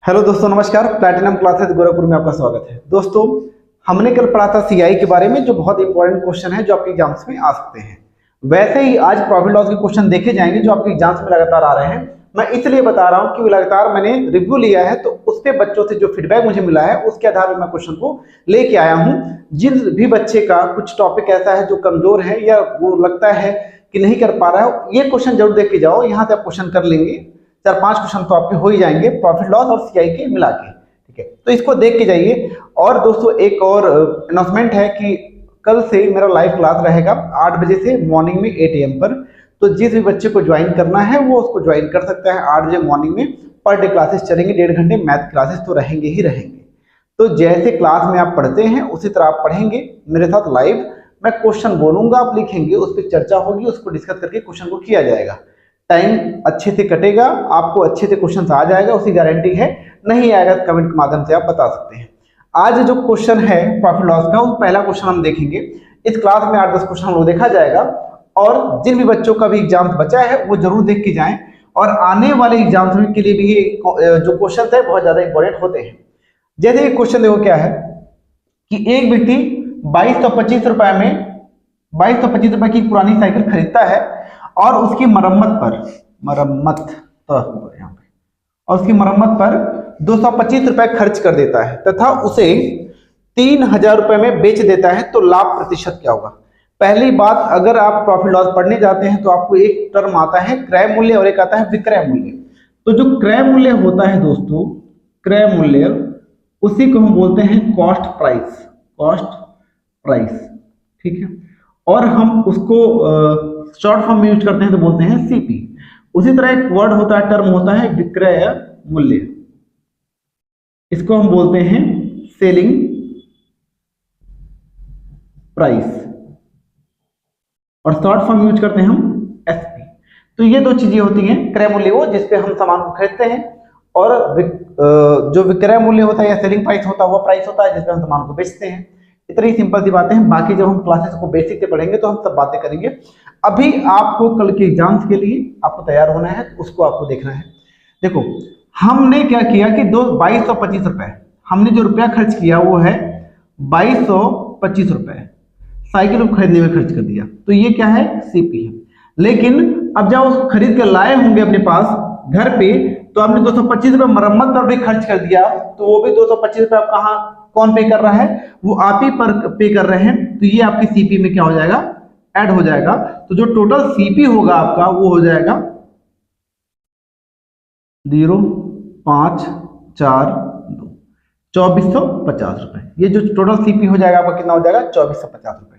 Hello दोस्तों, नमस्कार। Platinum classes Gorakhpur में आपका स्वागत है। दोस्तों, हमने कल पढ़ा था सीआई के बारे में, जो बहुत इंपॉर्टेंट क्वेश्चन है जो आपके एग्जाम्स में आ सकते हैं। वैसे ही आज प्रॉफिट लॉस के क्वेश्चन देखे जाएंगे जो आपके एग्जाम्स में लगातार आ रहे हैं। मैं इसलिए बता रहा हूं कि लगातार मैंने रिव्यू लिया है, तो उस पे बच्चों से जो फीडबैक मुझे मिला है उसके आधार पर मैं क्वेश्चन को लेके आया हूँ। जिन भी बच्चे का कुछ टॉपिक ऐसा है जो कमजोर है या वो लगता है कि नहीं कर पा रहा है, ये क्वेश्चन जरूर देख के जाओ। यहाँ से आप क्वेश्चन कर लेंगे, 4-5 क्वेश्चन तो आपके हो ही जाएंगे प्रॉफिट लॉस और सीआई के मिला के। ठीक है, तो इसको देख के जाइए। और दोस्तों, एक और अनाउंसमेंट है कि कल से मेरा लाइव क्लास रहेगा 8 बजे से मॉर्निंग में 8 AM पर। तो जिस भी बच्चे को ज्वाइन करना है वो उसको ज्वाइन कर सकता है। 8 बजे मॉर्निंग में पर डे क्लासेस चलेंगे, 1.5 घंटे मैथ क्लासेस तो रहेंगे ही रहेंगे। तो जैसे क्लास में आप पढ़ते हैं उसी तरह आप पढ़ेंगे मेरे साथ लाइव। मैं क्वेश्चन बोलूंगा, आप लिखेंगे, उस पर चर्चा होगी, उसको डिस्कस करके क्वेश्चन को किया जाएगा। टाइम अच्छे से कटेगा, आपको अच्छे से क्वेश्चन आ जाएगा, उसकी गारंटी है। नहीं आएगा तो कमेंट के माध्यम से आप बता सकते हैं। आज जो क्वेश्चन है प्रॉफिट लॉस का, वो पहला क्वेश्चन हम देखेंगे। इस क्लास में 8-10 क्वेश्चन हम लोग देखा जाएगा, और जिन भी बच्चों का भी एग्जाम बचा है वो जरूर देख के जाएं। और आने वाले एग्जाम्स के लिए भी जो क्वेश्चन है बहुत ज्यादा इंपॉर्टेंट होते हैं। जैसे ये क्वेश्चन देखो क्या है कि एक व्यक्ति 2225 रुपए में 2225 रुपए की पुरानी साइकिल खरीदता है और उसकी मरम्मत पर 225 रुपए खर्च कर देता है तथा उसे 3000 रुपए में बेच देता है, तो लाभ प्रतिशत क्या होगा। पहली बात, अगर आप प्रॉफिट लॉस पढ़ने जाते हैं तो आपको एक टर्म आता है क्रय मूल्य और एक आता है विक्रय मूल्य। तो जो क्रय मूल्य होता है दोस्तों, क्रय मूल्य, उसी को हम बोलते हैं कॉस्ट प्राइस। ठीक है, और हम उसको शॉर्ट फॉर्म में यूज करते हैं तो बोलते हैं सीपी। उसी तरह एक वर्ड होता है, टर्म होता है विक्रय मूल्य, इसको हम बोलते हैं सेलिंग प्राइस, और शॉर्ट फॉर्म यूज करते हैं हम एसपी। तो ये दो चीजें होती हैं। क्रय मूल्य वो जिसपे हम सामान को खरीदते हैं, और जो विक्रय मूल्य होता है या सेलिंग प्राइस होता है वो प्राइस होता है जिसपे हम सामान को बेचते हैं। इतनी सिंपल सी बातें हैं। बाकी जब हम क्लासेस को बेसिक से पढ़ेंगे तो हम सब बातें करेंगे। अभी आपको कल के एग्जाम्स के लिए आपको तैयार होना है, उसको आपको देखना है। देखो, हमने क्या किया कि 2225 रुपए हमने जो रुपया खर्च किया वो है 2225 रुपए साइकिल को खरीदने में खर्च कर दिया, तो ये क्या है, सीपी है। लेकिन अब जब उसको खरीद कर लाए होंगे अपने पास घर पे, तो आपने 225 रुपए मरम्मत पर भी खर्च कर दिया, तो वो भी 225 रुपए कहाँ कौन पे कर रहा है, वो आप ही पर पे कर रहे हैं। तो ये आपकी सीपी में क्या हो जाएगा, ऐड हो जाएगा। तो जो टोटल सीपी होगा आपका वो हो जाएगा 0542 2450 रुपए। ये जो टोटल सीपी हो जाएगा आपका कितना हो जाएगा, 2450 रुपए।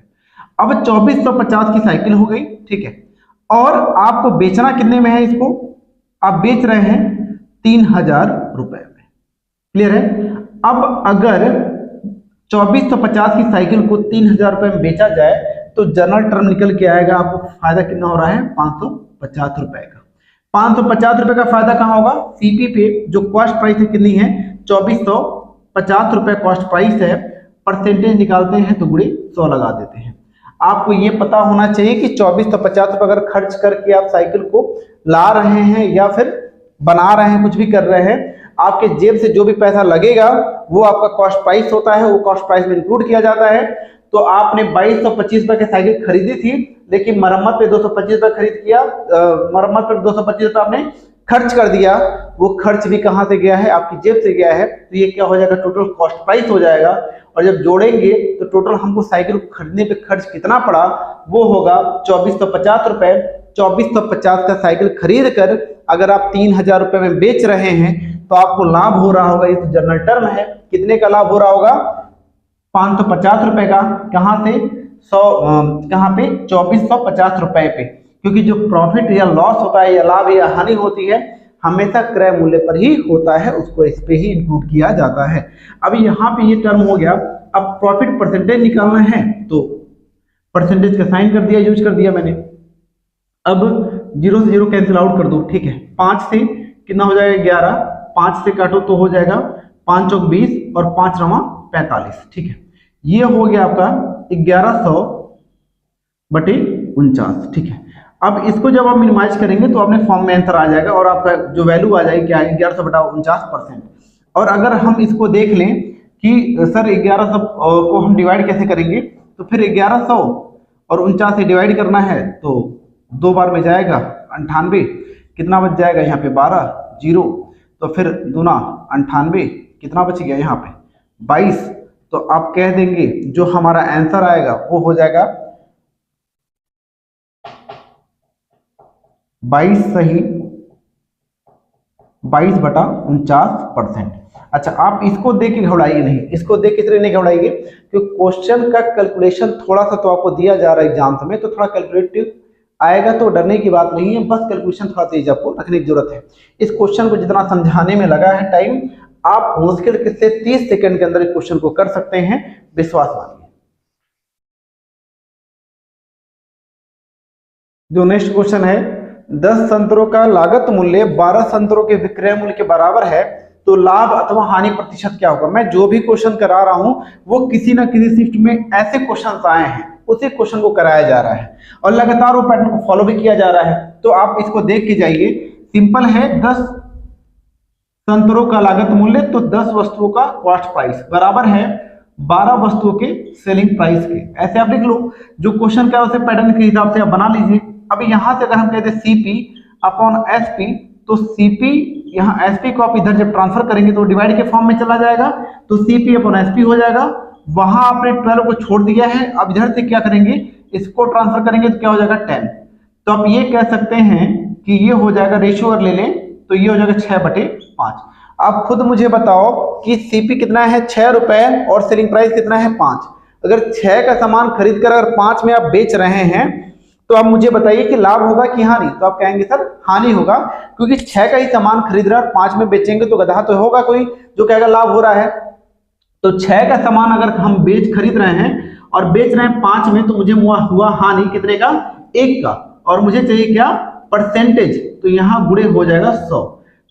अब 2450 की साइकिल हो गई, ठीक है। और आपको बेचना कितने में है, इसको आप बेच रहे हैं 3000 रुपए में। क्लियर है। अब अगर 2450 की साइकिल को 3000 रुपए में बेचा जाए तो जनरल टर्म निकल के आएगा, आपको फायदा कितना हो रहा है, 550 रुपए का। 550 रुपए का फायदा कहाँ होगा, सीपी पे। जो कॉस्ट प्राइस है कितनी है, 2450 रुपए कॉस्ट प्राइस है। परसेंटेज निकालते हैं तो गुणे 100 लगा देते हैं। आपको ये पता होना चाहिए कि 2450 रुपए अगर खर्च करके आप साइकिल को ला रहे हैं या फिर बना रहे हैं, कुछ भी कर रहे हैं, आपके जेब से जो भी पैसा लगेगा वो आपका कॉस्ट प्राइस होता है, वो कॉस्ट प्राइस में इंक्लूड किया जाता है। तो आपने 2225 रुपए की साइकिल खरीदी थी, लेकिन मरम्मत पे 225 रुपए खरीद किया, मरम्मत पर 225 रुपए आपने खर्च कर दिया। वो खर्च भी कहां से गया है, आपकी जेब से गया है। तो ये क्या हो जाएगा, टोटल कॉस्ट प्राइस हो जाएगा। और जब जोड़ेंगे तो टोटल हमको साइकिल को खरीदने पे खर्च कितना पड़ा, वो होगा 2450 रुपए। 2450 का साइकिल खरीद कर अगर आप 3000 रुपए में बेच रहे हैं तो आपको लाभ हो रहा होगा। ये तो जनरल टर्म है। कितने का लाभ हो रहा होगा, 550 रुपए का। कहां से, 100 कहां पे, 2450 रुपए पे। क्योंकि जो प्रॉफिट या लॉस होता है या लाभ या हानि होती है हमेशा क्रय मूल्य पर ही होता है, उसको इस पे ही इंक्लूड किया जाता है। अब यहाँ पे ये टर्म हो गया। अब प्रॉफिट परसेंटेज निकालना है तो परसेंटेज का साइन कर दिया, यूज कर दिया मैंने। अब 0 से 0 कैंसिल आउट कर दो, ठीक है। 5 से कितना हो जाएगा, 11। 5 से काटो तो हो जाएगा 5 चौक 20 और 5 रवा 45, ठीक है। ये हो गया आपका 1100/49, ठीक है। अब इसको जब आप मिनिमाइज करेंगे तो अपने फॉर्म में आंसर आ जाएगा और आपका जो वैल्यू आ जाएगी क्या है, 1100/49%। और अगर हम इसको देख लें कि सर 1100 को हम डिवाइड कैसे करेंगे, तो फिर 1100 और 49 से डिवाइड करना है तो 2 बार में जाएगा 98, कितना बच जाएगा यहाँ पे 12 जीरो, तो फिर दूना 98, कितना बच गया यहाँ पे 22। तो आप कह देंगे जो हमारा आंसर आएगा वो हो जाएगा 22 सही 22/49%। अच्छा, आप इसको देख के घबराइए नहीं, इसको देख के नहीं घबराइए, क्योंकि क्वेश्चन का कैलकुलेशन थोड़ा सा तो आपको दिया जा रहा है एग्जाम में, तो थोड़ा कैलकुलेटिव आएगा, तो डरने की बात नहीं है, बस कैलकुलेशन थोड़ा तेज आपको रखने की जरूरत है। इस क्वेश्चन को जितना समझाने में लगा है टाइम, आप मुश्किल से 30 सेकंड के अंदर इस क्वेश्चन को कर सकते हैं, विश्वास मानिए। जो नेक्स्ट क्वेश्चन है, 10 संतरों का लागत मूल्य 12 संतरों के विक्रय मूल्य के बराबर है, तो लाभ अथवा हानि प्रतिशत क्या होगा। मैं जो भी क्वेश्चन करा रहा हूं वो किसी ना किसी शिफ्ट में ऐसे क्वेश्चन आए हैं, उसी क्वेश्चन को कराया जा रहा है और लगातार वो पैटर्न को फॉलो भी किया जा रहा है। तो आप इसको देख के जाइए, सिंपल है, 10 संतरों का लागत मूल्य, तो 10 वस्तुओं का कॉस्ट प्राइस बराबर है 12 वस्तुओं के सेलिंग प्राइस के। ऐसे आप लिख लो, जो क्वेश्चन का उसे पैटर्न के हिसाब से आप बना लीजिए। अभी यहां से अगर हम कहते हैं सीपी अपॉन एसपी, तो सीपी यहाँ एसपी को आप इधर जब ट्रांसफर करेंगे तो डिवाइड के फॉर्म में चला जाएगा, तो सीपी अपॉन एसपी हो जाएगा। वहां आपने 12 को छोड़ दिया है, अब इधर से क्या करेंगे, इसको ट्रांसफर करेंगे तो क्या हो जाएगा 10। तो आप ये कह सकते हैं कि ये हो जाएगा, रेशियो अगर ले लें तो ये हो जाएगा 6/5। आप खुद मुझे बताओ कि सीपी कितना है 6 रुपए और सेलिंग प्राइस कितना है 5। अगर 6 का सामान खरीद कर अगर 5 में आप बेच रहे हैं तो आप मुझे बताइए कि लाभ होगा कि हानि। तो आप कहेंगे सर हानि होगा, क्योंकि 6 का ही सामान खरीद रहा है और 5 में बेचेंगे तो गधा तो होगा कोई जो कहेगा लाभ हो रहा है। तो 6 का सामान अगर हम खरीद रहे हैं और बेच रहे हैं 5 में, तो मुझे हुआ हानि कितने का, 1 का, और मुझे चाहिए क्या, परसेंटेज, तो यहाँ गुणे हो जाएगा 100।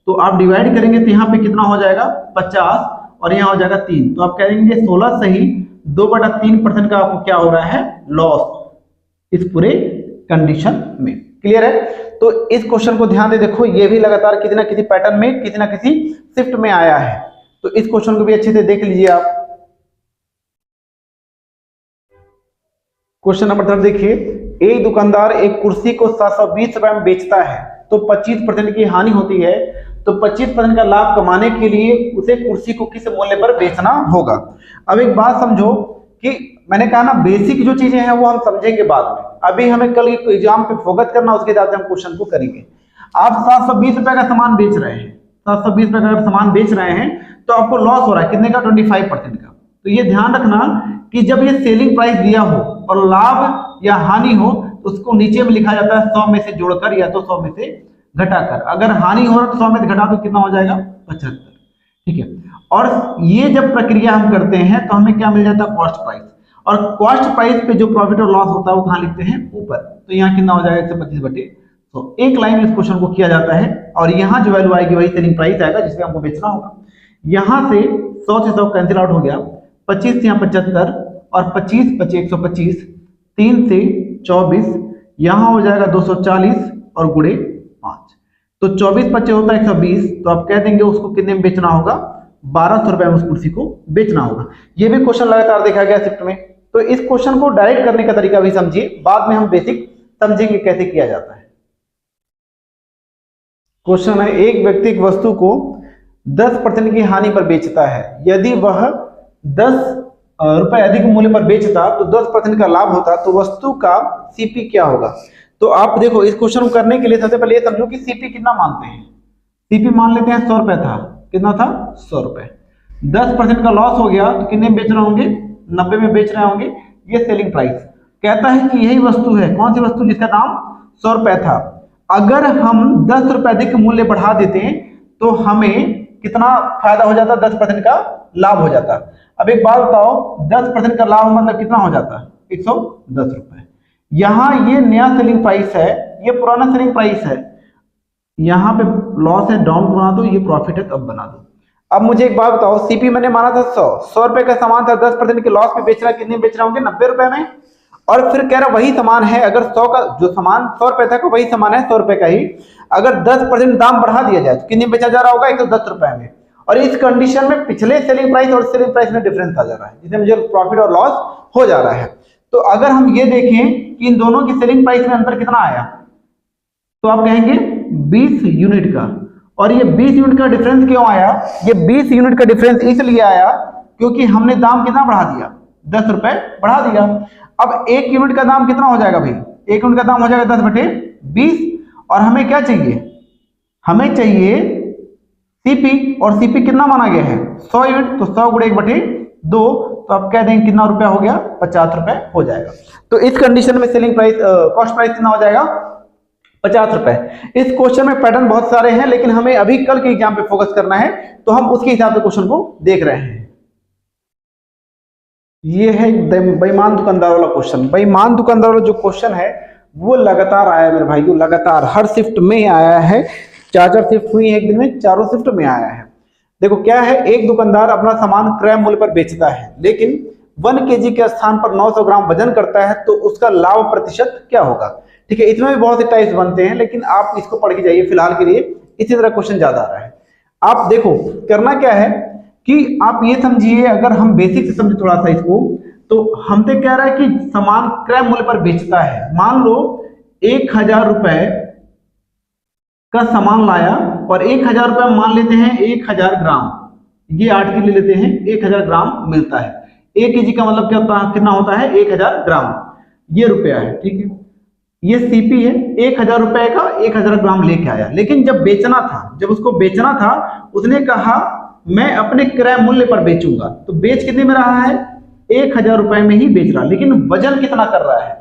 तो आप डिवाइड करेंगे तो यहाँ पे कितना हो जाएगा 50 और यहाँ हो जाएगा 3, तो आप कहेंगे 16 सही 2/3% का आपको क्या हो रहा है, लॉस इस पूरे कंडीशन में। क्लियर है। तो इस क्वेश्चन को ध्यान दे देखो, ये भी लगातार किसी ना किसी पैटर्न में किसी ना किसी शिफ्ट में आया है, तो इस क्वेश्चन को भी अच्छे से देख लीजिए आप। क्वेश्चन नंबर 3 देखिए, एक दुकानदार एक कुर्सी को 720 रुपए में बेचता है, तो 25% की हानि होती है, तो 25% का लाभ कमाने के लिए उसे कुर्सी को किस मूल्य पर बेचना होगा। अब एक बात समझो कि मैंने कहा ना, बेसिक जो चीजें हैं वो हम समझेंगे बाद में, अभी हमें कल एग्जाम पे फोकस करना, उसके हिसाब से हम क्वेश्चन को करेंगे। आप 720 रुपए का सामान बेच रहे हैं, 720 रुपए का सामान बेच रहे हैं, तो आपको लॉस हो रहा है कितने का, 25% का। तो ये ध्यान रखना कि जब ये सेलिंग प्राइस दिया हो और लाभ या हानि हो, तो उसको नीचे में लिखा जाता है 100 में से जोड़कर या तो 100 में से घटाकर। अगर हानि हो रहा है तो 100 में से घटा तो कितना हो जाएगा, 75। ठीक है। और ये जब प्रक्रिया हम करते हैं तो हमें क्या मिल जाता है, कॉस्ट प्राइस, और कॉस्ट प्राइस पे जो प्रॉफिट और लॉस होता है वो कहाँ लिखते हैं, ऊपर। तो यहाँ कितना हो जाएगा 125/100। तो एक लाइन में इस क्वेश्चन को किया जाता है, और यहाँ जो वैल्यू आएगी वही सेलिंग प्राइस आएगा जिसमें हमको बेचना होगा। यहाँ से 100 से 100 कैंसिल आउट हो गया, 25 से यहाँ 75 और 25 बचे 125, 3 से 24, यहाँ हो जाएगा 240 और गुणे 5, तो 24 बचे होता है 120। तो आप कह देंगे उसको कितने में बेचना होगा, 1200 रुपए में उस कुर्सी को बेचना होगा। ये भी क्वेश्चन लगातार देखा गया शिफ्ट में, तो इस क्वेश्चन को डायरेक्ट करने का तरीका भी समझिए, बाद में हम बेसिक समझेंगे कैसे किया जाता है। क्वेश्चन है, एक व्यक्ति एक वस्तु को 10% की हानि पर बेचता है, यदि वह 10 रुपए अधिक मूल्य पर बेचता तो 10% का लाभ होता, तो वस्तु का सीपी क्या होगा। तो आप देखो, इस क्वेश्चन को करने के लिए सबसे पहले ये समझो कि सीपी कितना मानते हैं। सीपी मान लेते हैं 100 रुपए था, कितना था 100 रुपए, 10% का लॉस हो गया तो कितने में बेच रहे होंगे, 90 में बेच रहे होंगे। ये सेलिंग प्राइस कहता है कि यही वस्तु है, कौन सी वस्तु, जिसका दाम 100 रुपए था। अगर हम 10 रुपए अधिक मूल्य बढ़ा देते तो हमें कितना फायदा हो जाता, 10% का लाभ हो जाता। अब एक बात बताओ, 10% का लाभ मतलब कितना हो जाता, 110 रुपए। यहाँ ये नया सेलिंग प्राइस है, ये पुराना सेलिंग प्राइस है, यहाँ पे लॉस है, डाउन बना दो, ये प्रॉफिट है तब बना दो। अब मुझे एक बात बताओ, सीपी मैंने माना था 100 रुपए का सामान था, 10% के लॉस पे बेच रहा, कितने बेच रहे होंगे, 90 रुपए में। और फिर कह रहा वही सामान है, अगर 100 का जो सामान 100 रुपए था वही सामान है 100 रुपए का ही, अगर 10% दाम बढ़ा दिया जाए तो कितने बेचा जा रहा होगा, 110 रुपए में। और इस कंडीशन में पिछले सेलिंग प्राइस और सेलिंग प्राइस में डिफरेंस आ जा रहा है, जिससे मुझे प्रॉफिट और लॉस हो जा रहा है। तो अगर हम ये देखें कि इन दोनों की सेलिंग प्राइस में अंतर कितना आया, तो आप कहेंगे 20 यूनिट का। और ये 20 यूनिट का डिफरेंस क्यों आया? ये 20 यूनिट का डिफरेंस इसलिए आया क्योंकि हमने दाम कितना बढ़ा दिया, 10 रुपए बढ़ा दिया। अब 1 यूनिट का दाम कितना हो जाएगा भाई? 1 यूनिट का दाम हो जाएगा 10/20। और हमें क्या चाहिए? हमें चाहिए सीपी, और सीपी कितना माना गया है? 100 यूनिट। तो 100 गुणे 1/2, तो आप कह देंगे कितना रुपया हो गया? 50 रुपए हो जाएगा। तो इस कंडीशन में सेलिंग प्राइस कॉस्ट प्राइस कितना हो जाएगा? 50 रुपए। इस क्वेश्चन में पैटर्न बहुत सारे हैं, लेकिन हमें अभी कल के एग्जाम पे फोकस करना है, तो हम उसके हिसाब से क्वेश्चन को देख रहे हैं। ये है बेईमान दुकानदार वाला क्वेश्चन। बेईमान दुकानदार वाला जो क्वेश्चन है वो लगातार आया है मेरे भाइयों, लगातार हर शिफ्ट में आया है। 4 शिफ्ट हुई है एक दिन में, चारों शिफ्ट में आया है। देखो क्या है, एक दुकानदार अपना सामान क्रय मूल्य पर बेचता है, लेकिन 1 kg के स्थान पर 900 ग्राम वजन करता है, तो उसका लाभ प्रतिशत क्या होगा? ठीक है, इसमें भी बहुत से टाइप्स बनते हैं, लेकिन आप इसको पढ़ के जाइए फिलहाल के लिए। इसी तरह क्वेश्चन ज्यादा आ रहा है। आप देखो करना क्या है कि आप ये समझिए, अगर हम बेसिक से समझे थोड़ा सा इसको, तो हमसे कह रहा है कि सामान क्रय मूल्य पर बेचता है। मान लो 1000 रुपए का सामान लाया, और 1000 रुपए मान लेते हैं 1000 ग्राम, ये 8 के ले लेते हैं, 1000 ग्राम मिलता है। 1 kg का मतलब क्या होता है, कितना होता है? 1000 ग्राम। ये रुपया है, ठीक है। ये सीपी है, 1000 रुपए का 1000 ग्राम लेके आया। लेकिन जब बेचना था, जब उसको बेचना था, उसने कहा मैं अपने क्रय मूल्य पर बेचूंगा। तो बेच कितने में रहा है? 1000 रुपए में ही बेच रहा, लेकिन वजन कितना कर रहा है?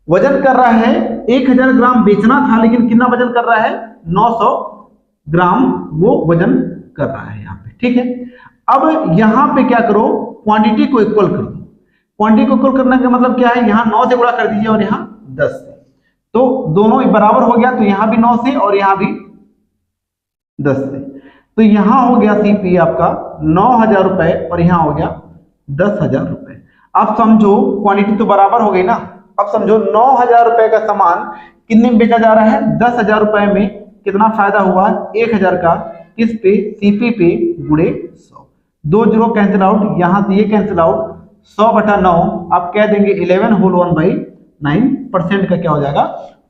वजन कर रहा है 1000 ग्राम बेचना था, लेकिन कितना वजन कर रहा है? 900 ग्राम वो वजन कर रहा है यहाँ पे, ठीक है। अब यहाँ पे क्या करो, क्वांटिटी को इक्वल कर दो। क्वांटिटी को इक्वल करने का मतलब क्या है? यहाँ 9 से गुणा कर दीजिए और यहाँ 10 से, तो दोनों बराबर हो गया। तो यहाँ भी 9 से और यहाँ भी 10 से, तो यहाँ हो गया सीपी आपका 9000 रुपए, और यहाँ हो गया 10,000 रुपए। अब समझो क्वांटिटी तो बराबर हो गई ना। अब समझो 9000 रुपए का सामान कितने में बेचा जा रहा है? 10,000 रुपए में। कितना फायदा हुआ? 1000 का, किस पे? सीपी पे, गुणे 100। 2 जीरो कैंसिल आउट, यहां से ये कैंसिल आउट, 100/9। आप कह देंगे 11 होल 1/9% का क्या हो जाएगा?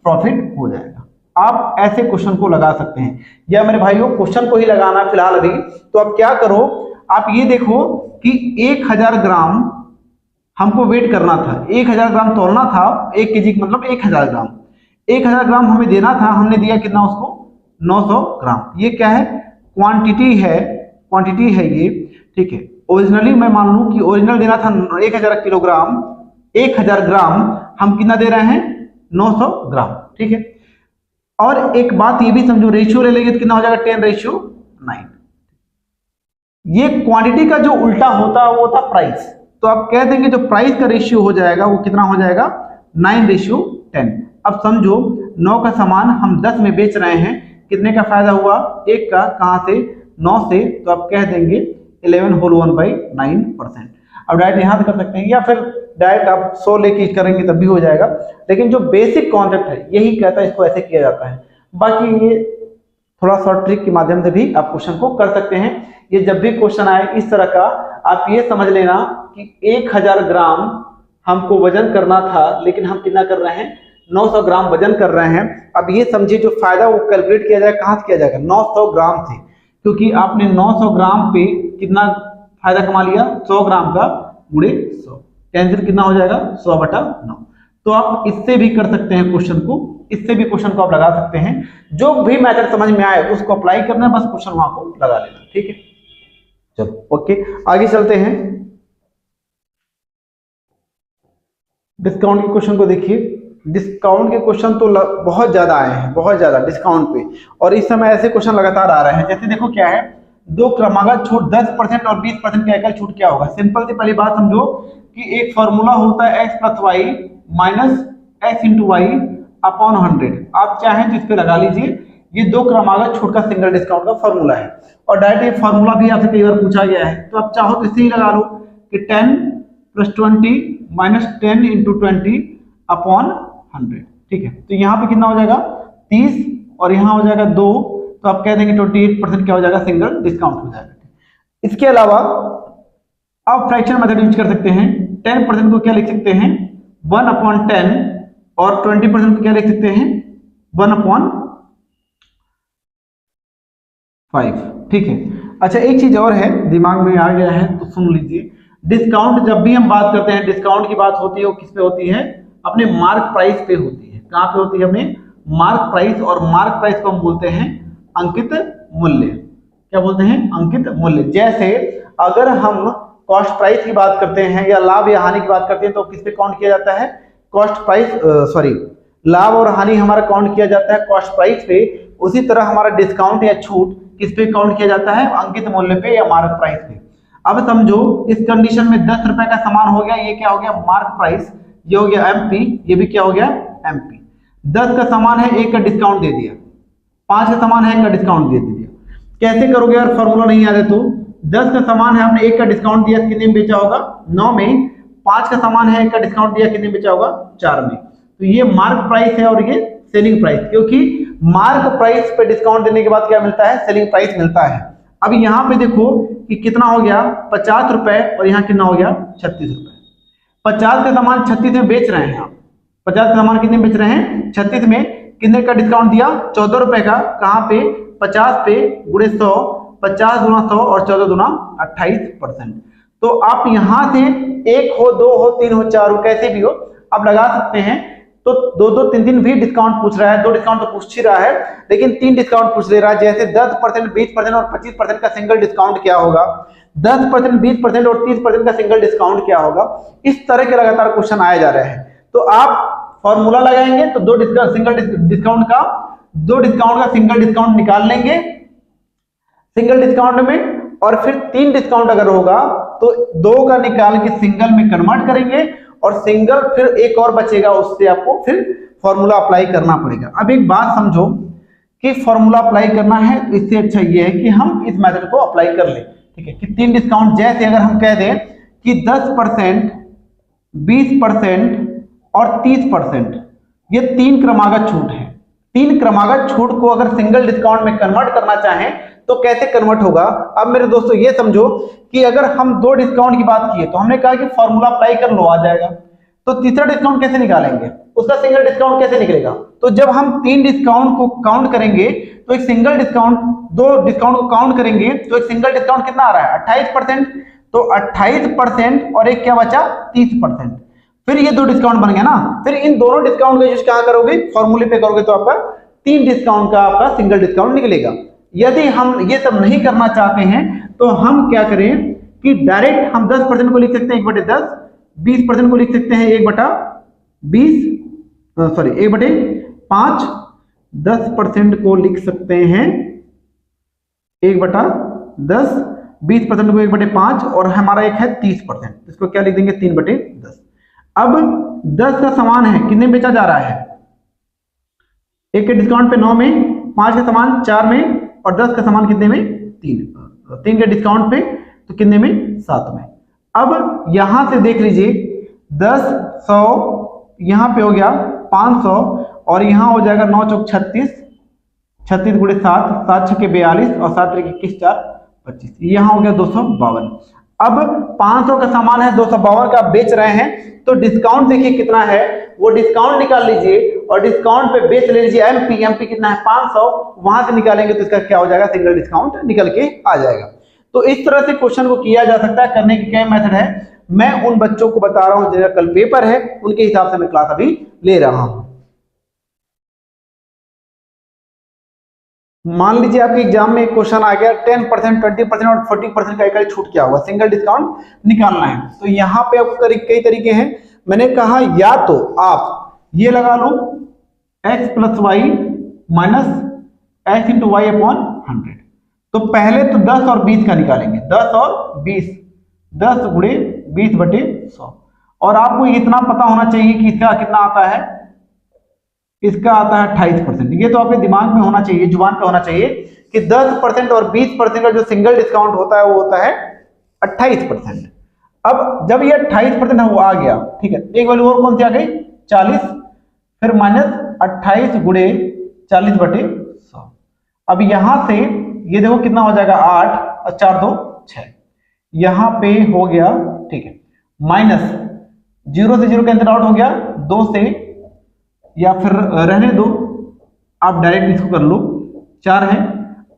प्रॉफिट हो जाएगा। आप ऐसे क्वेश्चन को लगा सकते हैं, या मेरे भाइयों क्वेश्चन को ही लगाना फिलहाल अभी। तो आप क्या करो, आप ये देखो कि 1000 ग्राम हमको वेट करना था, 1000 ग्राम तोलना था। 1 kg मतलब 1000 ग्राम। 1000 ग्राम हमें देना था, हमने दिया कितना उसको? 900 ग्राम। ये क्या है? क्वांटिटी है, क्वांटिटी है ये, ठीक है। ओरिजिनली मैं मान लूं कि ओरिजिनल देना था 1000 किलोग्राम, 1000 ग्राम हम कितना दे रहे हैं? 900 ग्राम, ठीक है। और एक बात ये भी समझो, रेशियो ले लेंगे तो कितना हो जाएगा? 10:9। ये क्वांटिटी का जो उल्टा होता है वो होता प्राइस। तो आप कह देंगे जो प्राइस का रेशियो हो जाएगा वो कितना हो जाएगा? 9:10। अब समझो 9 का सामान हम 10 में बेच रहे हैं, कितने का फायदा हुआ? 1 का। कहां से? 9 से। तो आप कह देंगे 11 होल 1/9%। अब डायरेक्ट यहां से कर सकते हैं, या फिर डायरेक्ट आप 100 लेके करेंगे तब भी हो जाएगा। लेकिन जो बेसिक कॉन्सेप्ट है यही कहता है इसको ऐसे किया जाता है। बाकी ये थोड़ा शॉर्ट ट्रिक के माध्यम से भी आप क्वेश्चन को कर सकते हैं। ये जब भी क्वेश्चन आए इस तरह का, आप ये समझ लेना कि 1000 ग्राम हमको वजन करना था, लेकिन हम कितना कर रहे हैं? 900 ग्राम वजन कर रहे हैं। अब ये समझिए जो फायदा वो कैलकुलेट किया जाएगा, कहां से किया जाएगा? 900 ग्राम से, क्योंकि आपने 900 ग्राम पे कितना फायदा कमा लिया? 100 ग्राम का, गुणे 100। कैंसिल कितना हो जाएगा? 100/9। तो आप इससे भी कर सकते हैं क्वेश्चन को, इससे भी क्वेश्चन को आप लगा सकते हैं। जो भी मेथड समझ में आए उसको अप्लाई करना है, बस क्वेश्चन वहां को लगा लेना, ठीक है। चलो ओके, आगे चलते हैं। डिस्काउंट के क्वेश्चन को देखिए। डिस्काउंट के क्वेश्चन तो बहुत ज्यादा आए हैं, बहुत ज्यादा डिस्काउंट पे, और इस समय ऐसे क्वेश्चन लगातार आ रहे हैं। जैसे देखो क्या है, 2 क्रमागत छूट 10% और 20% का एकल छूट क्या होगा? सिंपल सी पहली बात समझो कि एक फॉर्मूला होता है x + y - x × y upon 100। आप चाहें तो इस पे लगा लीजिए, ये 2 क्रमागत छूट का सिंगल डिस्काउंट का फॉर्मूला है। और डायरेक्ट ये फॉर्मूला भी आपसे कई बार पूछा गया है, तो आप चाहो तो इसे ही लगा लो कि 10 + 20 - 10 × 20 अपॉन 100, ठीक है। तो यहाँ पे कितना हो जाएगा? 30, और यहाँ हो जाएगा 2। तो आप कह देंगे 28% क्या हो जाएगा? सिंगल डिस्काउंट हो जाएगा। इसके अलावा आप फ्रैक्शन मेथड यूज कर सकते हैं। 10% को क्या लिख सकते हैं 1/10 और 20% को क्या लिख सकते हैं 1/5। ठीक है। अच्छा एक चीज और है दिमाग में आ गया है तो सुन लीजिए। डिस्काउंट जब भी हम बात करते हैं डिस्काउंट की बात होती है वो किस पे होती है अपने मार्क प्राइस पे होती है। कहां पे होती है अपने मार्क प्राइस। और मार्क प्राइस को हम बोलते हैं अंकित मूल्य। क्या बोलते हैं अंकित मूल्य। जैसे अगर हम कॉस्ट प्राइस की बात करते हैं या लाभ या हानि की बात करते हैं तो किस पे काउंट किया जाता है कॉस्ट प्राइस सॉरी लाभ और हानि हमारा काउंट किया जाता है कॉस्ट प्राइस पे। उसी तरह हमारा डिस्काउंट या छूट किस पे काउंट किया जाता है अंकित मूल्य पे या मार्क प्राइस पे। अब समझो इस कंडीशन में 10 रुपए का सामान हो गया ये क्या हो गया मार्क प्राइस ये हो गया एमपी ये भी क्या हो गया एमपी। 10 का सामान है 1 का डिस्काउंट दे दिया 5 का सामान है 1 का डिस्काउंट दे दिया। कैसे करोगे यार फॉर्मूला नहीं याद है तो 10 का सामान है आपने 1 का डिस्काउंट दिया कितने में बेचा होगा 9 में। 5 का सामान है 1 का डिस्काउंट दिया कितने में बेचा होगा 4 में। तो ये मार्क प्राइस है और ये सेलिंग प्राइस क्योंकि मार्क प्राइस पे डिस्काउंट देने के बाद क्या मिलता है सेलिंग प्राइस मिलता है। अब यहाँ पे देखो कि कितना हो गया 50 रुपए और यहाँ कितना हो गया 36 रुपए। 50 का सामान 36 में बेच रहे हैं आप 50 का सामान कितने में बेच रहे हैं 36 में। कितने का डिस्काउंट दिया 14 रुपए का। कहाँ पे 50 पे गुणे 100 50 गुना 100 और 14 गुना 28%। तो आप यहां से 1 हो 2 हो 3 हो 4 हो कैसे भी हो आप लगा सकते हैं। तो 2 3 3 भी डिस्काउंट पूछ रहा है 2 डिस्काउंट तो पूछ ही रहा है लेकिन 3 डिस्काउंट पूछ ले रहा है। जैसे 10% 20% और 25% का सिंगल डिस्काउंट क्या होगा 10% 20% और 30% का सिंगल डिस्काउंट क्या होगा। इस तरह के लगातार क्वेश्चन आए जा रहे हैं। तो आप फॉर्मूला लगाएंगे तो 2 सिंगल डिस्काउंट का सिंगल डिस्काउंट निकाल लेंगे सिंगल डिस्काउंट में और फिर 3 डिस्काउंट अगर होगा तो 2 का निकाल के सिंगल में कन्वर्ट करेंगे और सिंगल फिर एक और बचेगा उससे आपको फिर फॉर्मूला अप्लाई करना पड़ेगा। अब एक बात समझो कि फॉर्मूला अप्लाई करना है तो इससे अच्छा ये है कि हम इस मेथड को अप्लाई कर लें। ठीक है कि 3 डिस्काउंट जैसे अगर हम कह दें कि 10% 20% और 30% ये 3 क्रमागत छूट है। 3 क्रमागत छूट को अगर सिंगल डिस्काउंट में कन्वर्ट करना चाहें तो कैसे कन्वर्ट होगा। अब मेरे दोस्तों ये समझो कि अगर हम 2 डिस्काउंट की बात किए तो हमने कहा कि फॉर्मूला अप्लाई कर लो आ जाएगा। तो तीसरा डिस्काउंट कैसे निकालेंगे उसका सिंगल डिस्काउंट कैसे निकलेगा। तो जब हम 3 डिस्काउंट को काउंट करेंगे तो एक सिंगल डिस्काउंट 2 डिस्काउंट को काउंट करेंगे तो एक सिंगल डिस्काउंट कितना आ रहा है 28%। तो 28% और एक क्या बचा 30%। फिर ये 2 डिस्काउंट बन गया ना। फिर इन दोनों डिस्काउंट का यूज कहां करोगे फॉर्मूले पे करोगे तो आपका 3 डिस्काउंट का आपका सिंगल डिस्काउंट निकलेगा। यदि हम ये सब नहीं करना चाहते हैं तो हम क्या करें कि डायरेक्ट हम 10% को लिख सकते हैं 1/10 20% को लिख सकते हैं 1/20 सॉरी 1/5 10% को लिख सकते हैं 1/10 20% को 1/5 और हमारा एक है 30% इसको क्या लिख देंगे 3/10। अब 10 का सामान है कितने में बेचा जा रहा है 1 के डिस्काउंट पे 9 में 5 का सामान 4 में और 10 का सामान कितने में 3 के डिस्काउंट पे तो कितने में 7 में। अब यहां से देख लीजिए 10 100 यहां पे हो गया 500 और यहां हो जाएगा 9 चौक 36 36 गुणे 7 7 छक्के 42 और 7 त्रिक 21 4 25 यहां हो गया 252। अब 500 का सामान है 252 का बेच रहे हैं तो डिस्काउंट देखिए कितना है वो डिस्काउंट निकाल लीजिए और डिस्काउंट पे बेच ले लीजिए एमपी कितना है 500 वहां से निकालेंगे तो इसका क्या हो जाएगा सिंगल डिस्काउंट निकल के आ जाएगा। तो इस तरह से क्वेश्चन को किया जा सकता है। करने की क्या मेथड है मैं उन बच्चों को बता रहा हूं जिनका कल पेपर है उनके हिसाब से मैं क्लास अभी ले रहा हूं। मान लीजिए आपके एग्जाम में एक क्वेश्चन आ गया 10% 20% और 40% का एक छूट क्या होगा सिंगल डिस्काउंट निकालना है। तो यहाँ पे आपको कई तरीके हैं। मैंने कहा या तो आप ये लगा लो x + y - x × y / 100। तो पहले तो 10 और 20 का निकालेंगे 10 और 20 10 गुणे 20/100 और आपको इतना पता होना चाहिए कि इसका कितना आता है इसका आता है 28%। ये तो आपके दिमाग में होना चाहिए जुबान पे होना चाहिए कि 10% और 20% का जो सिंगल डिस्काउंट होता है वो होता है 28%। अब जब ये 28% वो आ गया ठीक है एक वैल्यू और कौन सी आ गई 40 फिर -28 गुणे 40/100। अब यहां से ये देखो कितना हो जाएगा 8 और 4 2 6, यहाँ पे हो गया, ठीक है, माइनस 0 से 0 कैंसिल आउट हो गया, 2 से, या फिर रहने दो, आप डायरेक्ट इसको कर लो, 4 है,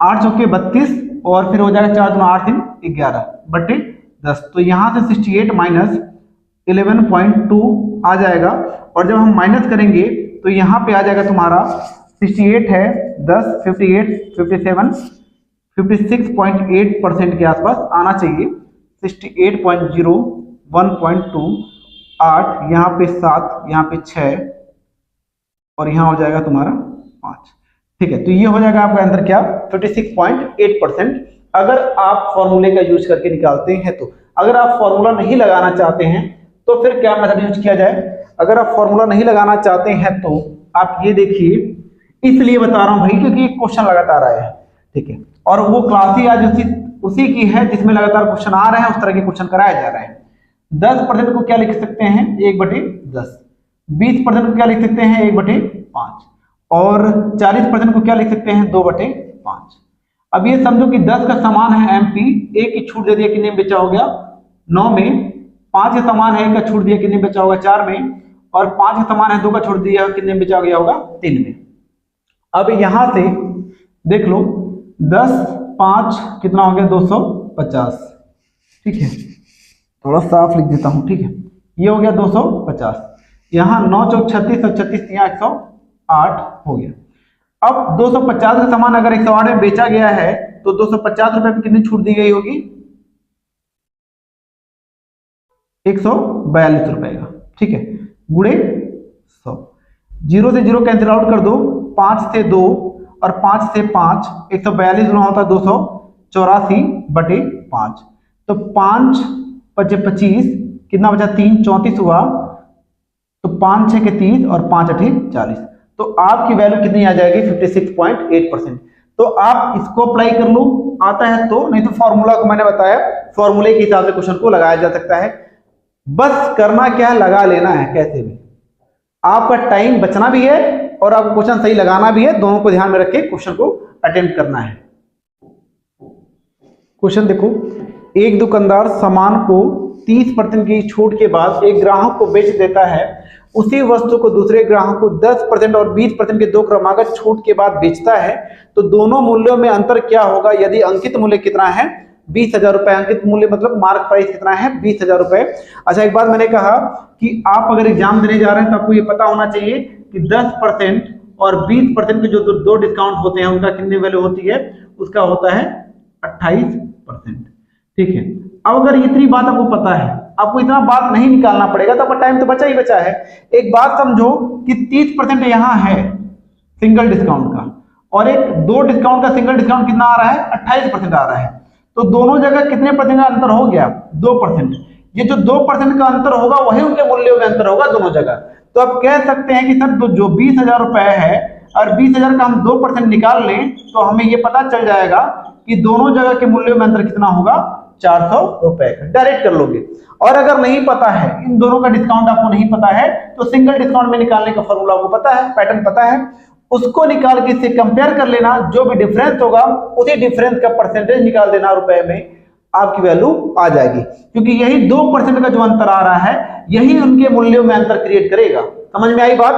8 चौके 32 और फिर हो जाएगा 4 दूना 8 3 11 बटे 10। तो यहाँ से 68 माइनस 11.2 आ जाएगा, और जब हम माइनस करेंगे तो यहाँ पे आ जाएगा तुम्हारा 68 है 10 58 57 56.8% के आसपास आना चाहिए। 68.0 1.2 8, यहाँ पे 7, यहाँ पे 6 और यहाँ हो जाएगा तुम्हारा 5। ठीक है, तो ये हो जाएगा आपका आंसर क्या, 56.8%। अगर आप फॉर्मूले का यूज करके निकालते हैं तो। अगर आप फॉर्मूला नहीं लगाना चाहते हैं तो फिर क्या मेथड यूज किया जाए। अगर आप फॉर्मूला नहीं लगाना चाहते हैं तो आप ये देखिए, इसलिए बता रहा हूं भाई क्योंकि क्वेश्चन लगातार आया है, ठीक है, और वो क्लास ही आज उसी की है जिसमें लगातार क्वेश्चन आ रहे हैं, उस तरह के क्वेश्चन कराए जा रहे हैं। 10% को क्या लिख सकते हैं, 1/10। 20% को क्या लिख सकते हैं, 1/5। और 40% को क्या लिख सकते हैं, 2/5। अब ये समझो कि 10 का समान है MP, 1 की छूट दे दिया, कितने में बचा हो गया, 9 में। 5 का समान है 1 का छूट दिया, कितने में बचा होगा, 4 में। और 5 का समान है 2 का छूट दिया, कितने में बचा गया होगा, 3 में। अब यहां से देख लो, 10 5 कितना हो गया, 250। ठीक है, थोड़ा साफ लिख देता हूं, ठीक है, ये हो गया 250। यहाँ 9 चौक 36 और 36 यहाँ 108 हो गया। अब 250 का सामान अगर 108 में बेचा गया है तो 250 रुपए में कितनी छूट दी गई होगी, 142 रुपए का। ठीक है, गुणे 100, 0 से 0 कैंसिल आउट कर दो, 5 से 2 और 5 से 5, 142 गुना होता है 284/5। तो 5 5 25, कितना बचा, 3 34 हुआ, तो 5 6 के 30 और 5 8 40। तो आपकी वैल्यू कितनी आ जाएगी, 56.8%। तो आप इसको अप्लाई कर लो, आता है तो, नहीं तो फॉर्मूला को मैंने बताया, फॉर्मूले के हिसाब से क्वेश्चन को लगाया जा सकता है। बस करना क्या है, लगा लेना है कैसे भी। आपका टाइम बचना भी है और आपको क्वेश्चन सही लगाना भी है, दोनों को ध्यान में रख के क्वेश्चन को अटेम्प्ट करना है। क्वेश्चन देखो, एक दुकानदार सामान को 30% की छूट के बाद एक ग्राहक को बेच देता है, उसी वस्तु को दूसरे ग्राहक को 10% और 20% के दो क्रमागत छूट के बाद बेचता है, तो दोनों मूल्यों में अंतर क्या होगा यदि अंकित मूल्य कितना है, 20,000 रुपए। अंकित मूल्य मतलब मार्क प्राइस कितना है, 20,000 रुपए। अच्छा, एक बात मैंने कहा कि आप अगर एग्जाम देने जा रहे हैं तो आपको ये पता होना चाहिए कि 10% और 20% के जो दो डिस्काउंट होते हैं उनका कितनी वैल्यू होती है, उसका होता है 28%। ठीक है, अब अगर इतनी बात आपको पता है, आपको इतना बात नहीं निकालना पड़ेगा, तो आपका टाइम तो बचा ही बचा है। एक बात समझो कि 30% यहाँ है सिंगल डिस्काउंट का, और एक दो डिस्काउंट का सिंगल डिस्काउंट कितना आ रहा है, 28% आ रहा है। तो दोनों जगह कितने परसेंट का अंतर हो गया, 2%। ये जो 2% का अंतर होगा वही उनके मूल्यों में अंतर होगा दोनों जगह। तो आप कह सकते हैं कि सर जो 20,000 रुपए है और 20,000 का हम 2% निकाल लें तो हमें ये पता चल जाएगा कि दोनों जगह के मूल्यों में अंतर कितना होगा, 400 रुपए का। डायरेक्ट कर लोगे। और अगर नहीं पता है, इन दोनों का डिस्काउंट आपको नहीं पता है, तो सिंगल डिस्काउंट में निकालने का फॉर्मूला आपको पता है, पैटर्न पता है, उसको निकाल के इससे कंपेयर कर लेना, जो भी डिफरेंस होगा उसी डिफरेंस का परसेंटेज निकाल देना रुपए में, आपकी वैल्यू आ जाएगी। क्योंकि यही 2% का जो अंतर आ रहा है यही उनके मूल्यों में अंतर क्रिएट करेगा। समझ में आई बात?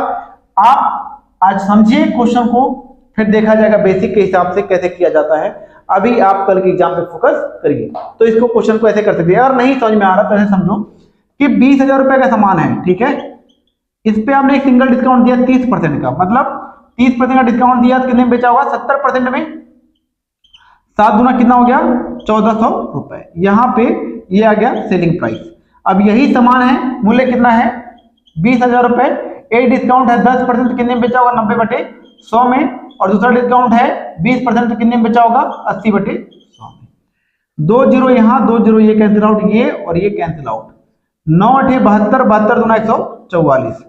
आप आज समझिए क्वेश्चन को, फिर देखा जाएगा बेसिक के हिसाब से कैसे किया जाता है। अभी आप कल के एग्जाम पे फोकस करिए। तो इसको क्वेश्चन को ऐसे कर सकते हैं। और नहीं समझ में आ रहा तो ऐसे समझो कि 20,000 रुपए का सामान है, ठीक है, इस पे आपने एक सिंगल डिस्काउंट दिया 30% का, मतलब 30% का डिस्काउंट दिया तो कितने में बेचा होगा, 70% में। 7 गुना कितना हो गया, 1400 रुपए। यहाँ पे ये आ गया सेलिंग प्राइस। अब यही सामान है, मूल्य कितना है, 20,000 रुपए। एक डिस्काउंट है 10%, तो कितने में बेचा होगा, 90/100 में। और दूसरा डिस्काउंट है 20%, तो कितने में बेचा होगा, 80/100 में। 2 जीरो यहाँ, 2 जीरो ये कैंसिल आउट, ये और ये कैंसिल आउट। 9 8 72, 72 दूना 144,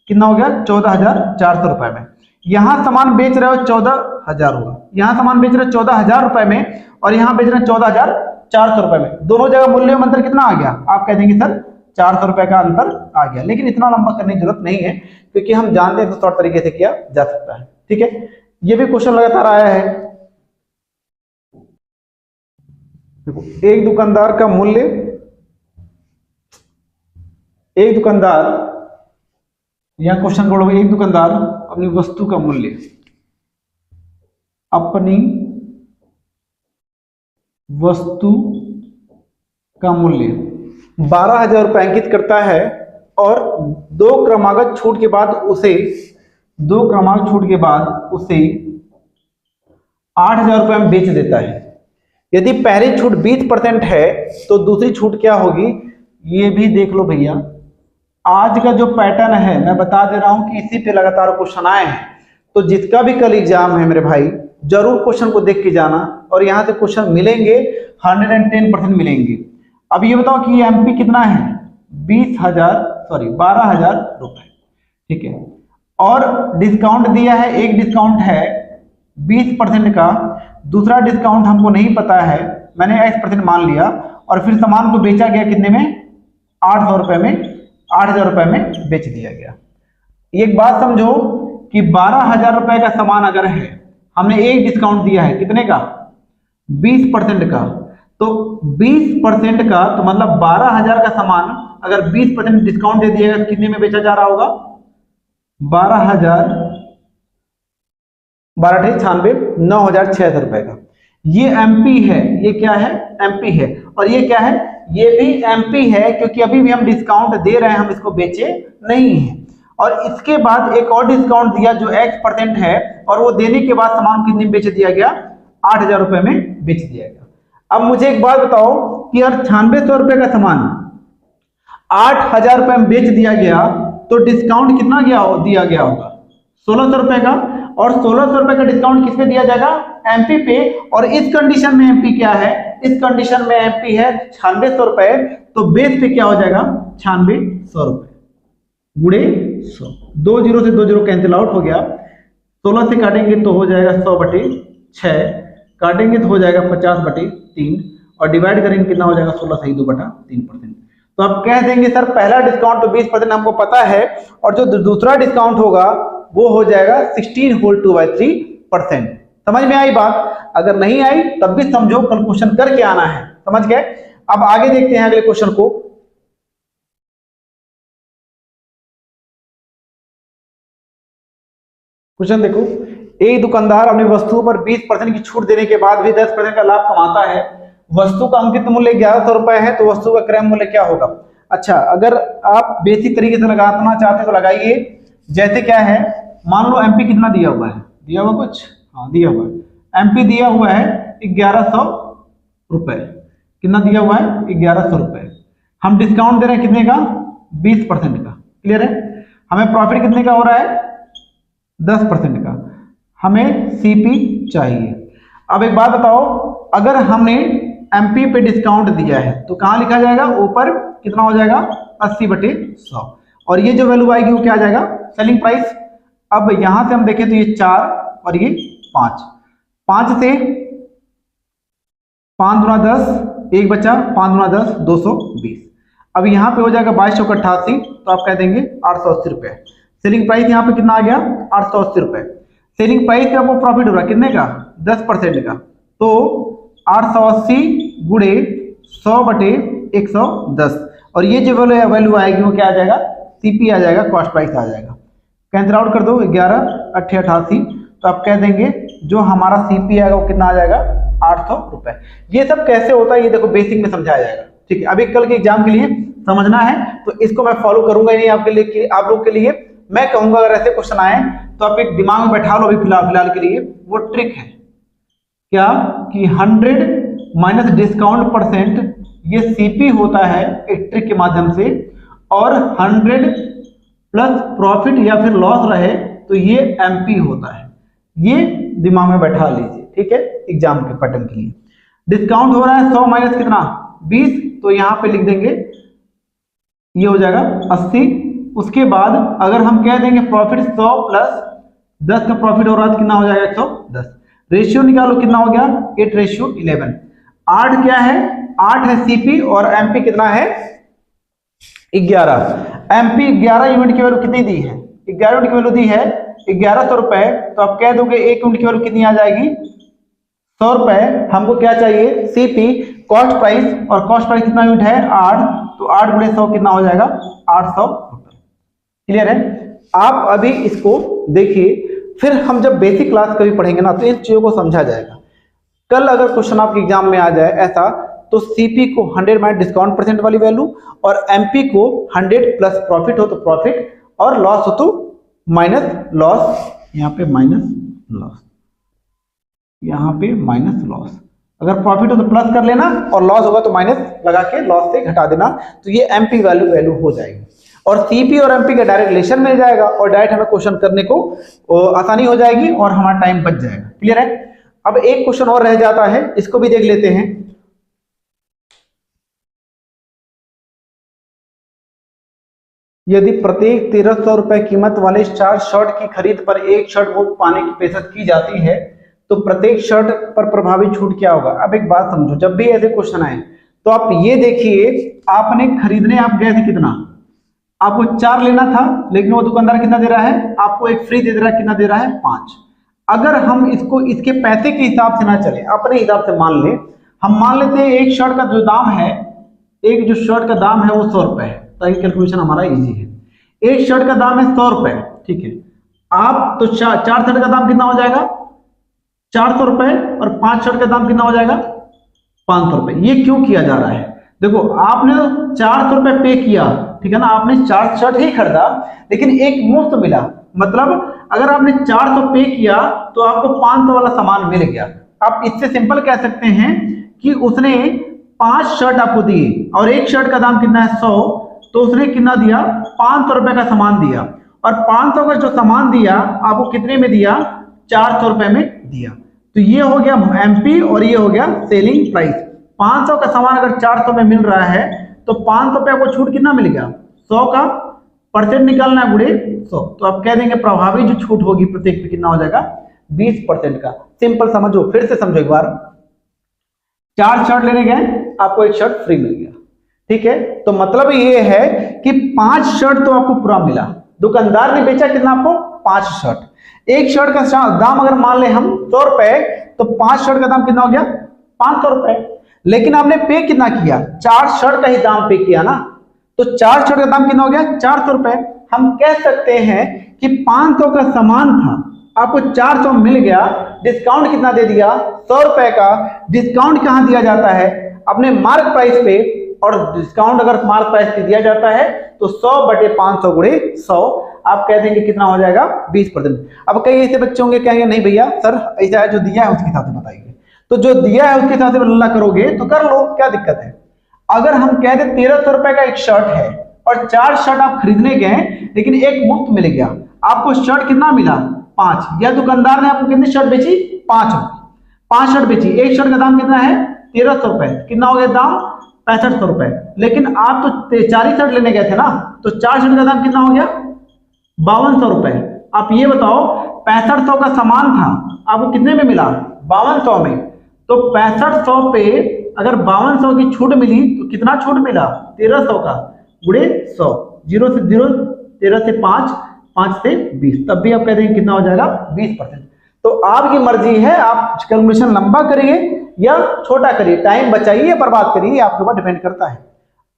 कितना हो गया, 14,400 रुपए में। यहां सामान बेच रहे हो 14,000 होगा, यहां सामान बेच रहे हो 14,000 रुपए में, और यहां बेच रहे हैं 14,400 रुपए में। दोनों जगह मूल्य में अंतर कितना आ गया, आप कह देंगे सर 400 रुपए का अंतर आ गया। लेकिन इतना लंबा करने की जरूरत नहीं है, क्योंकि हम जानते हैं तो शॉर्ट तरीके से किया जा सकता है। ठीक है, ये भी क्वेश्चन लगातार आया है। देखो एक दुकानदार का मूल्य, एक दुकानदार, यह क्वेश्चन पढ़ोगे, एक दुकानदार अपनी वस्तु का मूल्य, अपनी वस्तु का मूल्य 12,000 रुपये अंकित करता है और दो क्रमागत छूट के बाद उसे 8,000 रुपये में बेच देता है। यदि पहली छूट 20% है तो दूसरी छूट क्या होगी, ये भी देख लो भैया। आज का जो पैटर्न है मैं बता दे रहा हूं कि इसी पे लगातार क्वेश्चन आए हैं, तो जिसका भी कल एग्जाम है मेरे भाई जरूर क्वेश्चन को देख के जाना, और यहाँ से क्वेश्चन मिलेंगे 110% मिलेंगे। अब ये बताओ कि ये एमपी कितना है, 12,000 रुपए, ठीक है। और डिस्काउंट दिया है, एक डिस्काउंट है 20% का, दूसरा डिस्काउंट हमको नहीं पता है, मैंने X% मान लिया, और फिर सामान को बेचा गया कितने में, 800 रुपए में, 8,000 रुपए में बेच दिया गया। एक बात समझो कि 12,000 रुपए का सामान अगर है, हमने एक डिस्काउंट दिया है कितने का, 20% का, तो 20% का तो मतलब 12,000 का सामान अगर 20% डिस्काउंट दे दिया गया कितने में बेचा जा रहा होगा, 12,000, 12,96, 9,076 रुपए का। ये एमपी है, ये क्या है, एमपी है। और ये क्या है, ये भी एमपी है, क्योंकि अभी भी हम डिस्काउंट दे रहे हैं, हम इसको बेचे नहीं है। और इसके बाद एक और डिस्काउंट दिया जो X% है, और वो देने के बाद सामान कितने में बेच दिया गया, 8,000 रुपए में बेच दिया गया। अब मुझे एक बात बताओ कि यार 9600 रुपए का सामान 8,000 रुपए में बेच दिया गया, तो डिस्काउंट कितना दिया गया होगा, 1,600 रुपए का। और 1,600 रुपए का डिस्काउंट किस पे दिया जाएगा, एमपी पे। और इस कंडीशन में एमपी क्या है, इस कंडीशन में एमपी है 9600 रुपए, तो बेस पे क्या हो जाएगा, 9600 रुपए गुणे 100, 2 0 से 2 0 कैंसिल आउट हो गया, 16 से काटेंगे तो हो जाएगा 100/6, काटेंगे तो हो जाएगा 50/3, और डिवाइड करेंगे कितना हो जाएगा, 16 सही 2/3%। तो आप कह देंगे सर पहला डिस्काउंट तो 20% हमको पता है, और जो दूसरा डिस्काउंट होगा वो हो जाएगा 16 होल 2/3%। समझ में आई बात? अगर नहीं आई तब भी समझो, कल क्वेश्चन करके आना है, समझ गए। अब आगे देखते हैं अगले क्वेश्चन को। क्वेश्चन देखो, एक दुकानदार अपनी वस्तु पर 20% की छूट देने के बाद भी 10% का लाभ कमाता है। वस्तु का अंकित मूल्य 1100 रुपए है, तो वस्तु का क्रय मूल्य क्या होगा। अच्छा, अगर आप बेसिक तरीके से लगाना चाहते हैं तो लगाइए। जैसे क्या है, मान लो एमपी कितना दिया हुआ है, दिया हुआ कुछ, हाँ दिया हुआ है, एमपी दिया हुआ है 1100 रुपए। कितना दिया हुआ है, 1100 रुपए। हम डिस्काउंट दे रहे हैं कितने का, 20% का। क्लियर है? हमें प्रॉफिट कितने का हो रहा है, 10% का। हमें सीपी चाहिए। अब एक बात बताओ, अगर हमने एमपी पे डिस्काउंट दिया है तो कहां लिखा जाएगा, ऊपर कितना हो जाएगा, 80/100, और ये जो वैल्यू आएगी वो क्या आ जाएगा, सेलिंग प्राइस। अब यहां से हम देखें तो ये 4 और ये 5, 5 से 5 दूना 10, एक बचा, 5 दूना 10, 220। अब यहाँ पे हो जाएगा 2288, तो आप कह देंगे 880 रुपए। सेलिंग प्राइस यहाँ पे कितना आ गया, 880 रुपए। सेलिंग प्राइस पे आपको प्रॉफिट हो रहा है कितने का, 10% का, तो 880 गुणे 100/110, और ये जो वैल्यू आएगी वो क्या आ जाएगा, सीपी आ जाएगा, कॉस्ट प्राइस आ जाएगा। कैंसिल आउट कर दो, 11 8 88, तो आप कह देंगे जो हमारा सीपी आएगा वो कितना आ जाएगा, 800 रुपए। ये सब कैसे होता है ये देखो बेसिक में समझाया जाएगा, ठीक है। अभी कल के एग्जाम के लिए समझना है तो इसको मैं फॉलो करूंगा ही नहीं आपके लिए, आप लोग के लिए मैं कहूंगा अगर ऐसे क्वेश्चन आए तो आप एक दिमाग में बैठा लो अभी फिलहाल के लिए। वो ट्रिक है क्या कि 100 माइनस डिस्काउंट परसेंट, ये सीपी होता है एक ट्रिक के माध्यम से, और 100 प्लस प्रॉफिट या फिर लॉस रहे तो ये एमपी होता है। ये दिमाग में बैठा लीजिए, ठीक है, एग्जाम के पैटर्न के लिए। डिस्काउंट हो रहा है 100 माइनस कितना, 20, तो यहां पे लिख देंगे ये हो जाएगा 80। उसके बाद अगर हम कह देंगे प्रॉफिट 100 प्लस 10 का प्रॉफिट हो रहा है, कितना हो जाएगा 110। रेशियो निकालो कितना हो गया, 8:11। 8 क्या है, 8 है सीपी, और एमपी कितना है 11। एमपी 11 यूनिट की वैल्यू कितनी दी है, 11 यूनिट की वैल्यू दी है 1100 रुपए, तो आप कह दोगे 1 यूनिट की वैल्यू कितनी आ जाएगी, 100 रुपए। हमको क्या चाहिए, सीपी। कॉस्ट प्राइस, और कॉस्ट प्राइस कितना यूनिट है 8, तो 8 गुणे 100 कितना हो जाएगा 800 रुपए। क्लियर है। आप अभी इसको देखिए, फिर हम जब बेसिक क्लास कभी पढ़ेंगे ना तो इन चीजों को समझा जाएगा। कल अगर क्वेश्चन आपके एग्जाम में आ जाए ऐसा, तो सीपी को 100 माइनस डिस्काउंट परसेंट वाली वैल्यू, और एमपी को 100 प्लस प्रॉफिट हो तो प्रॉफिट, और लॉस हो तो माइनस लॉस, यहाँ पे माइनस लॉस, यहाँ पे माइनस लॉस। अगर प्रॉफिट हो तो प्लस कर लेना, और लॉस होगा तो माइनस लगा के लॉस से घटा देना, तो ये एमपी वैल्यू हो जाएगी, और सीपी और एमपी का डायरेक्ट रिलेशन मिल जाएगा, और डायरेक्ट हमें क्वेश्चन करने को आसानी हो जाएगी और हमारा टाइम बच जाएगा। क्लियर है। अब एक क्वेश्चन और रह जाता है, इसको भी देख लेते हैं। यदि प्रत्येक 1300 रुपए कीमत वाले 4 शर्ट की खरीद पर एक शर्ट मुफ्त पाने की पेशकश की जाती है, तो प्रत्येक शर्ट पर प्रभावी छूट क्या होगा। अब एक बात समझो, जब भी ऐसे क्वेश्चन आए तो आप ये देखिए, आपने खरीदने आप गए थे, कितना आपको 4 लेना था, लेकिन वो दुकानदार कितना दे रहा है, आपको एक फ्री दे रहा है, कितना दे रहा है 5। अगर हम इसको इसके पैसे के हिसाब से ना चले, अपने हिसाब से मान ले, हम मान लेते हैं एक शर्ट का जो दाम है, एक जो शर्ट का दाम है वो 100 रुपए है, ताकि कैलकुलेशन हमारा इजी है। एक शर्ट का दाम है 100 रुपए, ठीक है। आप तो 4 शर्ट का दाम कितना हो जाएगा 400 रुपए, और 5 शर्ट का दाम कितना हो जाएगा 500 रुपए। ये क्यों किया जा रहा है, देखो आपने 400 रुपए पे किया, ठीक है ना, आपने 4 शर्ट ही खरीदा, लेकिन एक मुफ्त मिला, मतलब अगर आपने 400 पे किया तो आपको 500 वाला सामान मिल गया। आप इससे सिंपल कह सकते हैं कि उसने 5 शर्ट आपको दिए, और एक शर्ट का दाम कितना है 100, तो उसने कितना दिया 500 रुपए का सामान दिया, और 500 का जो सामान दिया आपको कितने में दिया 400 रुपए में दिया। तो ये हो गया एमपी और ये हो गया सेलिंग प्राइस। 500 का सामान अगर 400 में मिल रहा है तो 500 पे आपको छूट कितना मिल गया 100 का परसेंट निकालना है गुणे 100, तो आप कह देंगे प्रभावी जो छूट होगी प्रत्येक पे कितना हो जाएगा 20% का। सिंपल समझो, फिर से समझो एक बार। 4 शर्ट लेने गए, आपको एक शर्ट फ्री मिल गया, ठीक है। तो मतलब ये है कि 5 शर्ट तो आपको पूरा मिला, दुकानदार ने बेचा कितना आपको 5 शर्ट। एक शर्ट का दाम अगर मान ले हम 100 रुपए, तो 5 शर्ट का दाम कितना हो गया 500 रुपए, लेकिन आपने पे कितना किया 4 शर्ट का ही दाम पे किया ना, तो 4 शर्ट का दाम कितना हो गया 400 रुपए। हम कह सकते हैं कि 500 का सामान था, आपको 400 मिल गया, डिस्काउंट कितना दे दिया 100 रुपए का। डिस्काउंट कहां दिया जाता है अपने मार्क प्राइस पे, और डिस्काउंट अगर मार्क प्राइस पे दिया जाता है तो 100/500 गुणे 100, आप कह देंगे कितना हो जाएगा 20%। अब कई ऐसे बच्चे होंगे कहेंगे नहीं भैया सर ऐसा जो दिया है उसके हिसाब से बताइए, तो जो दिया है उसके हिसाब से लल्ला करोगे तो कर लो, क्या दिक्कत है। अगर हम कह दे 1300 रुपए का एक शर्ट है और 4 शर्ट आप खरीदने गए, लेकिन एक मुफ्त मिल गया, आपको शर्ट कितना मिला 5, या दुकानदार ने आपको कितनी शर्ट बेची 5 शर्ट बेची। एक शर्ट का दाम कितना है 1300 रुपए, कितना हो गया दाम 6500 रुपए, लेकिन आप तो 4 ही शर्ट लेने गए थे ना, तो 4 शर्ट का दाम कितना हो गया 5200 रुपए। आप ये बताओ 6500 का सामान था, आपको कितने में मिला 5200 में, तो 6500 पे अगर 5200 की छूट मिली तो कितना छूट मिला 1300 का गुणे 100, 0 से 0, 13 से 5, 5 से 20, तब भी आप कह देंगे कितना हो जाएगा 20%। तो आपकी मर्जी है, आप कैलकुलेशन लंबा करिए या छोटा करिए, टाइम बचाइए या बर्बाद करिए, आपके ऊपर डिपेंड करता है।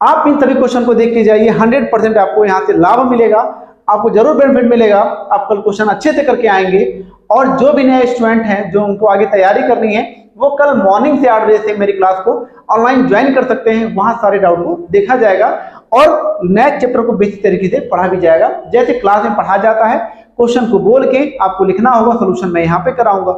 आप इन सभी क्वेश्चन को देख के जाइए, 100% आपको यहाँ से लाभ मिलेगा, आपको जरूर बेनिफिट मिलेगा। आप कल क्वेश्चन अच्छे से करके आएंगे, और जो भी नए स्टूडेंट हैं जो उनको आगे तैयारी करनी है वो कल मॉर्निंग से 8 बजे से मेरी क्लास को ऑनलाइन ज्वाइन कर सकते हैं। वहां सारे डाउट को देखा जाएगा और नए चैप्टर को बेसिक तरीके से पढ़ा भी जाएगा, जैसे क्लास में पढ़ा जाता है। क्वेश्चन को बोल के आपको लिखना होगा, सोल्यूशन मैं यहाँ पे कराऊंगा।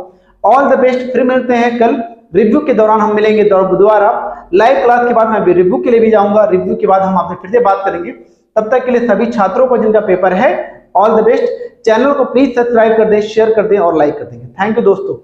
ऑल द बेस्ट, फिर मिलते हैं कल रिव्यू के दौरान, हम मिलेंगे दोबारा लाइव क्लास के बाद। मैं रिव्यू के लिए भी जाऊंगा, रिव्यू के बाद हम आपसे फिर से बात करेंगे। तब तक के लिए सभी छात्रों को जिनका पेपर है ऑल द बेस्ट। चैनल को प्लीज सब्सक्राइब कर दें, शेयर कर दें और लाइक कर देंगे। थैंक यू दोस्तों।